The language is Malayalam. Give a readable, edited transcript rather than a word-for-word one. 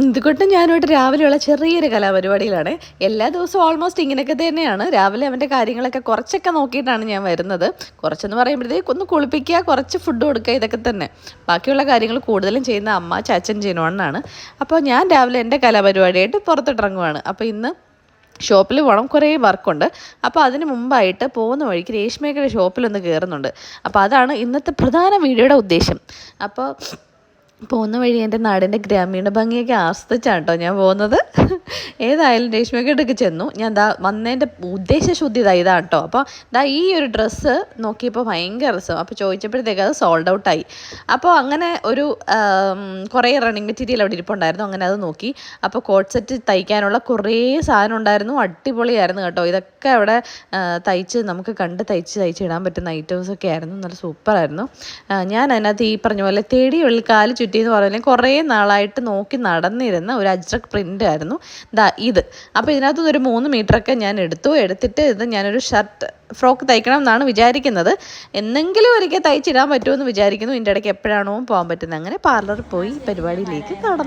ഇതുകൊണ്ട് ഞാനുമായിട്ട് രാവിലെയുള്ള ചെറിയൊരു കലാപരിപാടിയിലാണ്. എല്ലാ ദിവസവും ഓൾമോസ്റ്റ് ഇങ്ങനെയൊക്കെ തന്നെയാണ്. രാവിലെ അവൻ്റെ കാര്യങ്ങളൊക്കെ കുറച്ചൊക്കെ നോക്കിയിട്ടാണ് ഞാൻ വരുന്നത്. കുറച്ചെന്ന് പറയുമ്പോഴത്തേക്ക് ഒന്ന് കുളിപ്പിക്കുക, കുറച്ച് ഫുഡ് കൊടുക്കുക, ഇതൊക്കെ തന്നെ. ബാക്കിയുള്ള കാര്യങ്ങൾ കൂടുതലും ചെയ്യുന്ന അമ്മ, ചാച്ചൻ, ജിനോണ്ണാണ്. അപ്പോൾ ഞാൻ രാവിലെ എൻ്റെ കലാപരിപാടിയായിട്ട് പുറത്തിട്ടിറങ്ങുവാണ്. അപ്പോൾ ഇന്ന് ഷോപ്പിൽ പോകണം, കുറേ വർക്കുണ്ട്. അപ്പോൾ അതിന് മുമ്പായിട്ട് പോകുന്ന വഴിക്ക് രേഷ്മയുടെ ഷോപ്പിലൊന്ന് കയറുന്നുണ്ട്. അപ്പോൾ അതാണ് ഇന്നത്തെ പ്രധാന വീഡിയോയുടെ ഉദ്ദേശം. അപ്പോൾ പോകുന്ന വഴി എൻ്റെ നാടിൻ്റെ ഗ്രാമീണ ഭംഗിയൊക്കെ ആസ്വദിച്ചാണ് കേട്ടോ ഞാൻ പോകുന്നത്. ഏതായാലും രേഷ്മയ്ക്കടുക്ക് ചെന്നു. ഞാൻ വന്നതിൻ്റെ ഉദ്ദേശശുദ്ധി ഇതാണ് കേട്ടോ. അപ്പോൾ ഈ ഒരു ഡ്രസ്സ് നോക്കിയപ്പോൾ ഭയങ്കര രസം. അപ്പോൾ ചോദിച്ചപ്പോഴത്തേക്ക് അത് സോൾഡ് ഔട്ടായി. അപ്പോൾ അങ്ങനെ ഒരു കുറേ റണ്ണിങ് മെറ്റീരിയൽ അവിടെ ഇരിപ്പുണ്ടായിരുന്നു. അങ്ങനെ അത് നോക്കി. അപ്പോൾ കോട്ട് സെറ്റ് തയ്ക്കാനുള്ള കുറേ സാധനം ഉണ്ടായിരുന്നു. അടിപൊളിയായിരുന്നു കേട്ടോ. ഇതൊക്കെ അവിടെ നമുക്ക് തയ്ച്ചിടാൻ പറ്റുന്ന ഐറ്റംസൊക്കെ ആയിരുന്നു. നല്ല സൂപ്പറായിരുന്നു. ഞാൻ അതിനകത്ത് ഈ പറഞ്ഞ പോലെ തേടിയുള്ളിൽ കാല് ചുറ്റിയെന്ന് പറയുന്നത് കുറേ നാളായിട്ട് നോക്കി നടന്നിരുന്ന ഒരു അജ്രക് പ്രിൻ്റ് ആയിരുന്നു ഇത്. അപ്പോൾ ഇതിനകത്തുനിന്ന് ഒരു 3 മീറ്ററൊക്കെ ഞാൻ എടുത്തിട്ട് ഇത് ഞാനൊരു ഫ്രോക്ക് തയ്ക്കണം എന്നാണ് വിചാരിക്കുന്നത്. എന്നെങ്കിലും ഒരിക്കൽ തയ്ച്ചിടാൻ പറ്റുമെന്ന് വിചാരിക്കുന്നു. ഇതിൻ്റെ ഇടയ്ക്ക് എപ്പോഴാണോ പോകാൻ പറ്റുന്നത്. അങ്ങനെ പാർലറിൽ പോയി പരിപാടിയിലേക്ക് കടന്നു.